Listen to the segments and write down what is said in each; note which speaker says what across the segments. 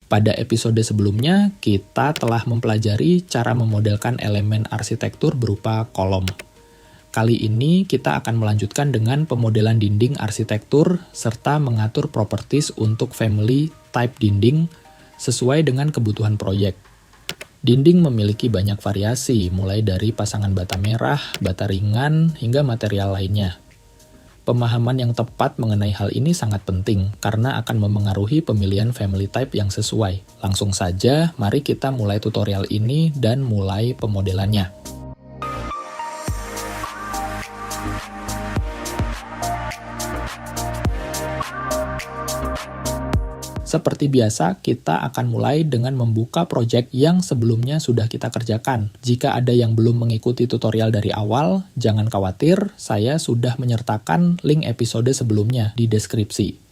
Speaker 1: Pada episode sebelumnya, kita telah mempelajari cara memodelkan elemen arsitektur berupa kolom. Kali ini kita akan melanjutkan dengan pemodelan dinding arsitektur serta mengatur properties untuk family type dinding sesuai dengan kebutuhan proyek. Dinding memiliki banyak variasi, mulai dari pasangan bata merah, bata ringan, hingga material lainnya. Pemahaman yang tepat mengenai hal ini sangat penting karena akan memengaruhi pemilihan family type yang sesuai. Langsung saja, mari kita mulai tutorial ini dan mulai pemodelannya. Seperti biasa, kita akan mulai dengan membuka project yang sebelumnya sudah kita kerjakan. Jika ada yang belum mengikuti tutorial dari awal, jangan khawatir, saya sudah menyertakan link episode sebelumnya di deskripsi.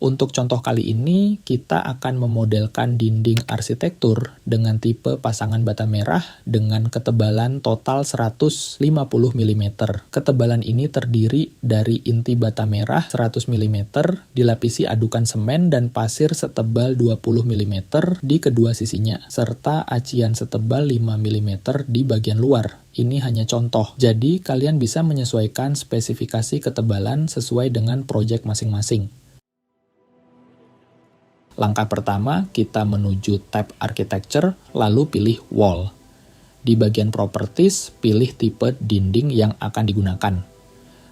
Speaker 1: Untuk contoh kali ini, kita akan memodelkan dinding arsitektur dengan tipe pasangan bata merah dengan ketebalan total 150 mm. Ketebalan ini terdiri dari inti bata merah 100 mm, dilapisi adukan semen dan pasir setebal 20 mm di kedua sisinya, serta acian setebal 5 mm di bagian luar. Ini hanya contoh, jadi kalian bisa menyesuaikan spesifikasi ketebalan sesuai dengan proyek masing-masing. Langkah pertama, kita menuju tab Architecture, lalu pilih Wall. Di bagian Properties, pilih tipe dinding yang akan digunakan.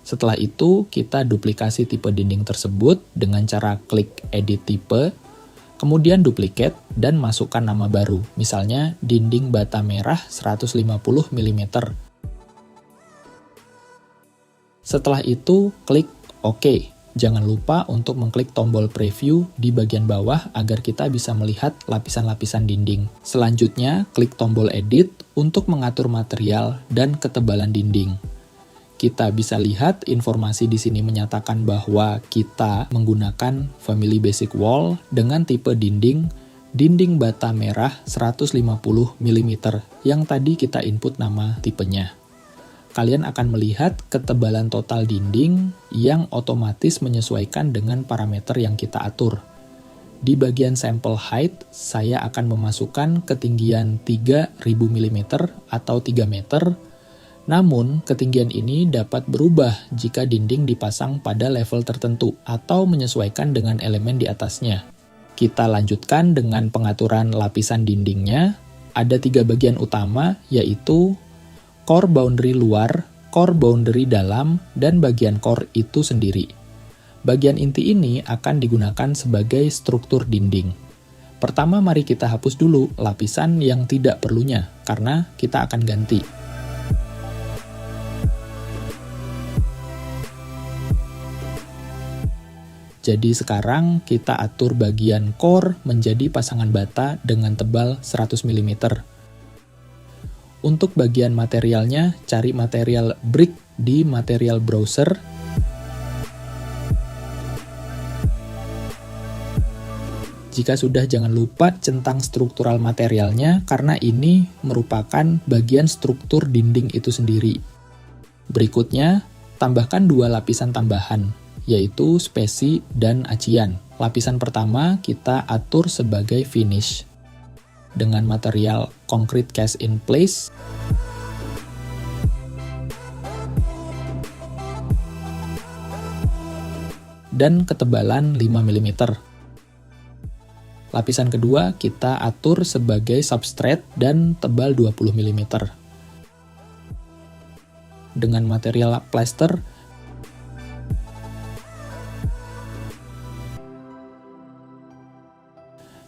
Speaker 1: Setelah itu, kita duplikasi tipe dinding tersebut dengan cara klik Edit Type, kemudian Duplicate, dan masukkan nama baru, misalnya dinding bata merah 150 mm. Setelah itu, klik OK. Jangan lupa untuk mengklik tombol preview di bagian bawah agar kita bisa melihat lapisan-lapisan dinding. Selanjutnya, klik tombol edit untuk mengatur material dan ketebalan dinding. Kita bisa lihat informasi di sini menyatakan bahwa kita menggunakan family basic wall dengan tipe dinding bata merah 150 mm yang tadi kita input nama tipenya. Kalian akan melihat ketebalan total dinding yang otomatis menyesuaikan dengan parameter yang kita atur. Di bagian sample height, saya akan memasukkan ketinggian 3000 mm atau 3 meter, namun ketinggian ini dapat berubah jika dinding dipasang pada level tertentu atau menyesuaikan dengan elemen di atasnya. Kita lanjutkan dengan pengaturan lapisan dindingnya. Ada 3 bagian utama, yaitu core boundary luar, core boundary dalam, dan bagian core itu sendiri. Bagian inti ini akan digunakan sebagai struktur dinding. Pertama, mari kita hapus dulu lapisan yang tidak perlunya, karena kita akan ganti. Jadi sekarang kita atur bagian core menjadi pasangan bata dengan tebal 100 mm. Untuk bagian materialnya, cari material brick di material browser. Jika sudah, jangan lupa centang struktural materialnya karena ini merupakan bagian struktur dinding itu sendiri. Berikutnya, tambahkan 2 lapisan tambahan, yaitu spesi dan acian. Lapisan pertama kita atur sebagai finish dengan material concrete cast in place. Dan ketebalan 5 mm. Lapisan kedua kita atur sebagai substrate dan tebal 20 mm. Dengan material plaster.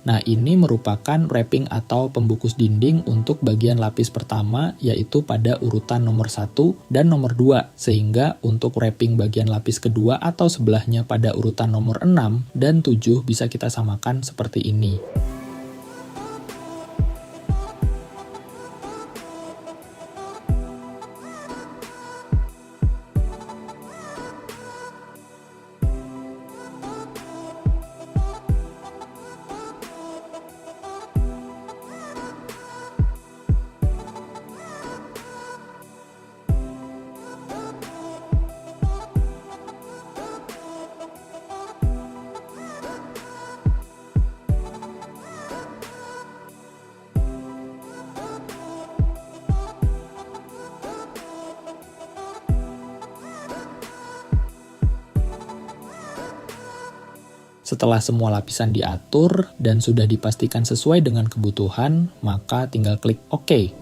Speaker 1: Nah, ini merupakan wrapping atau pembungkus dinding untuk bagian lapis pertama, yaitu pada urutan nomor 1 dan nomor 2, sehingga untuk wrapping bagian lapis kedua atau sebelahnya pada urutan nomor 6 dan 7 bisa kita samakan seperti ini. Setelah semua lapisan diatur dan sudah dipastikan sesuai dengan kebutuhan, maka tinggal klik OK.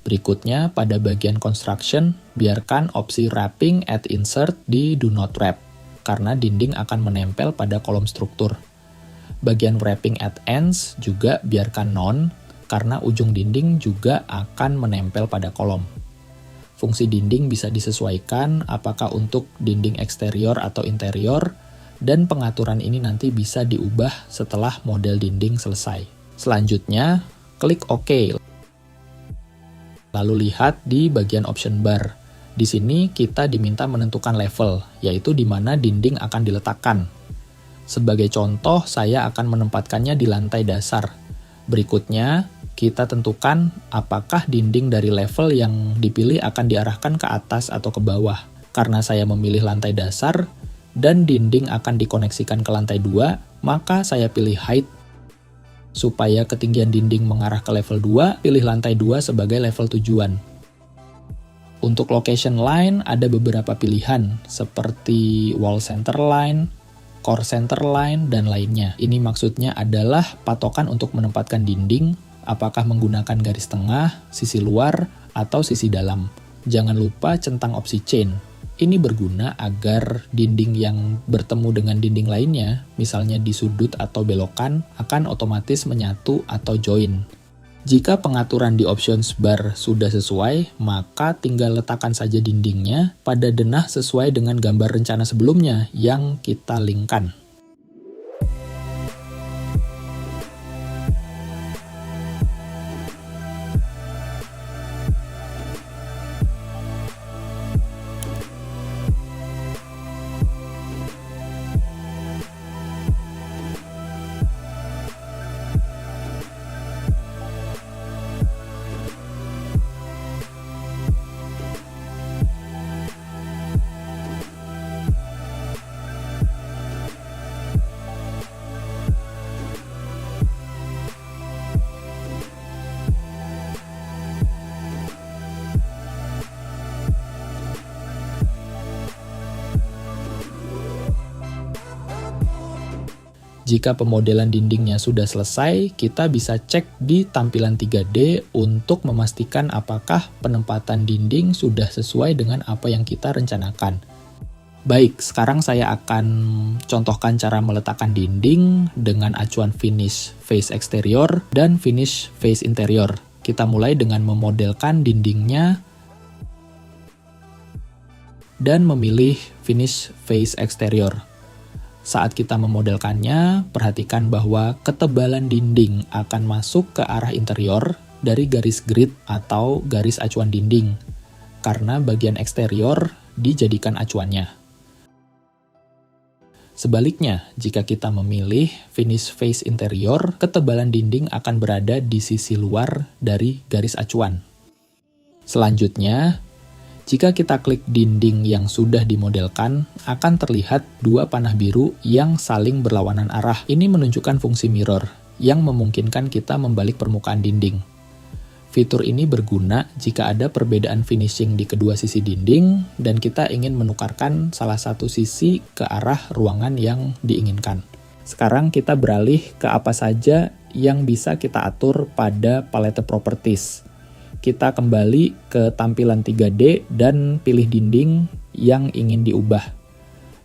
Speaker 1: Berikutnya, pada bagian construction, biarkan opsi wrapping at insert di do not wrap, karena dinding akan menempel pada kolom struktur. Bagian wrapping at ends juga biarkan none, karena ujung dinding juga akan menempel pada kolom. Fungsi dinding bisa disesuaikan apakah untuk dinding eksterior atau interior, dan pengaturan ini nanti bisa diubah setelah model dinding selesai. Selanjutnya, klik OK. Lalu lihat di bagian option bar. Di sini kita diminta menentukan level, yaitu di mana dinding akan diletakkan. Sebagai contoh, saya akan menempatkannya di lantai dasar. Berikutnya, kita tentukan apakah dinding dari level yang dipilih akan diarahkan ke atas atau ke bawah. Karena saya memilih lantai dasar, dan dinding akan dikoneksikan ke lantai 2, maka saya pilih height. Supaya ketinggian dinding mengarah ke level 2, pilih lantai 2 sebagai level tujuan. Untuk location line ada beberapa pilihan, seperti wall center line, core center line, dan lainnya. Ini maksudnya adalah patokan untuk menempatkan dinding, apakah menggunakan garis tengah, sisi luar, atau sisi dalam. Jangan lupa centang opsi chain. Ini berguna agar dinding yang bertemu dengan dinding lainnya, misalnya di sudut atau belokan, akan otomatis menyatu atau join. Jika pengaturan di options bar sudah sesuai, maka tinggal letakkan saja dindingnya pada denah sesuai dengan gambar rencana sebelumnya yang kita linkkan. Jika pemodelan dindingnya sudah selesai, kita bisa cek di tampilan 3D untuk memastikan apakah penempatan dinding sudah sesuai dengan apa yang kita rencanakan. Baik, sekarang saya akan contohkan cara meletakkan dinding dengan acuan finish face eksterior dan finish face interior. Kita mulai dengan memodelkan dindingnya dan memilih finish face eksterior. Saat kita memodelkannya, perhatikan bahwa ketebalan dinding akan masuk ke arah interior dari garis grid atau garis acuan dinding, karena bagian eksterior dijadikan acuannya. Sebaliknya, jika kita memilih finish face interior, ketebalan dinding akan berada di sisi luar dari garis acuan. Selanjutnya, jika kita klik dinding yang sudah dimodelkan, akan terlihat dua panah biru yang saling berlawanan arah. Ini menunjukkan fungsi mirror, yang memungkinkan kita membalik permukaan dinding. Fitur ini berguna jika ada perbedaan finishing di kedua sisi dinding, dan kita ingin menukarkan salah satu sisi ke arah ruangan yang diinginkan. Sekarang kita beralih ke apa saja yang bisa kita atur pada palette properties. Kita kembali ke tampilan 3D dan pilih dinding yang ingin diubah.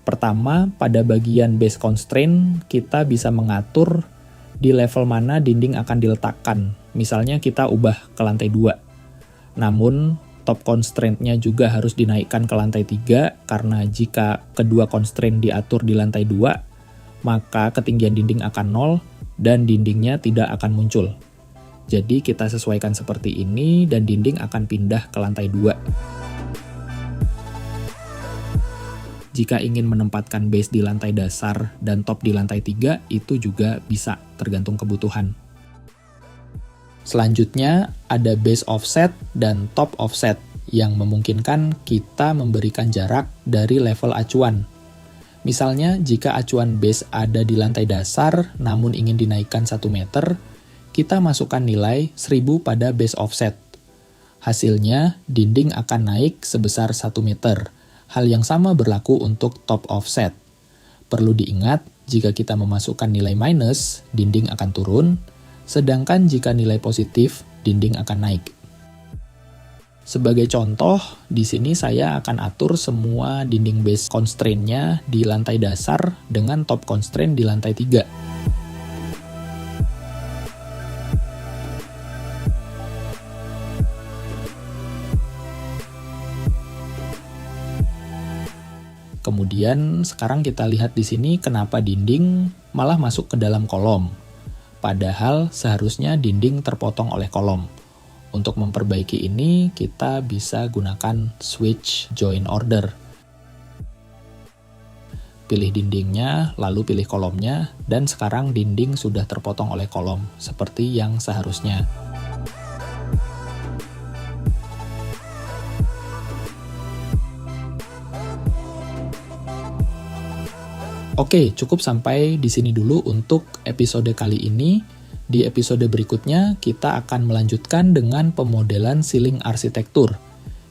Speaker 1: Pertama, pada bagian base constraint, kita bisa mengatur di level mana dinding akan diletakkan. Misalnya kita ubah ke lantai 2. Namun, top constraint-nya juga harus dinaikkan ke lantai 3, karena jika kedua constraint diatur di lantai 2, maka ketinggian dinding akan 0 dan dindingnya tidak akan muncul. Jadi kita sesuaikan seperti ini dan dinding akan pindah ke lantai 2. Jika ingin menempatkan base di lantai dasar dan top di lantai 3, itu juga bisa, tergantung kebutuhan. Selanjutnya ada base offset dan top offset yang memungkinkan kita memberikan jarak dari level acuan. Misalnya jika acuan base ada di lantai dasar namun ingin dinaikkan 1 meter, kita masukkan nilai 1000 pada base offset. Hasilnya, dinding akan naik sebesar 1 meter. Hal yang sama berlaku untuk top offset. Perlu diingat, jika kita memasukkan nilai minus, dinding akan turun, sedangkan jika nilai positif, dinding akan naik. Sebagai contoh, di sini saya akan atur semua dinding base constraint-nya di lantai dasar dengan top constraint di lantai 3. Kemudian sekarang kita lihat di sini kenapa dinding malah masuk ke dalam kolom. Padahal seharusnya dinding terpotong oleh kolom. Untuk memperbaiki ini, kita bisa gunakan switch join order. Pilih dindingnya, lalu pilih kolomnya, dan sekarang dinding sudah terpotong oleh kolom, seperti yang seharusnya. Oke, cukup sampai di sini dulu untuk episode kali ini. Di episode berikutnya, kita akan melanjutkan dengan pemodelan ceiling arsitektur.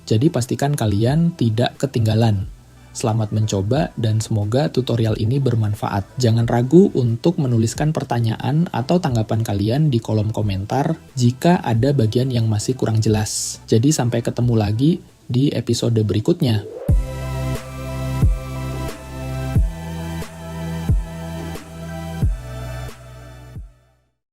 Speaker 1: Jadi pastikan kalian tidak ketinggalan. Selamat mencoba dan semoga tutorial ini bermanfaat. Jangan ragu untuk menuliskan pertanyaan atau tanggapan kalian di kolom komentar jika ada bagian yang masih kurang jelas. Jadi sampai ketemu lagi di episode berikutnya.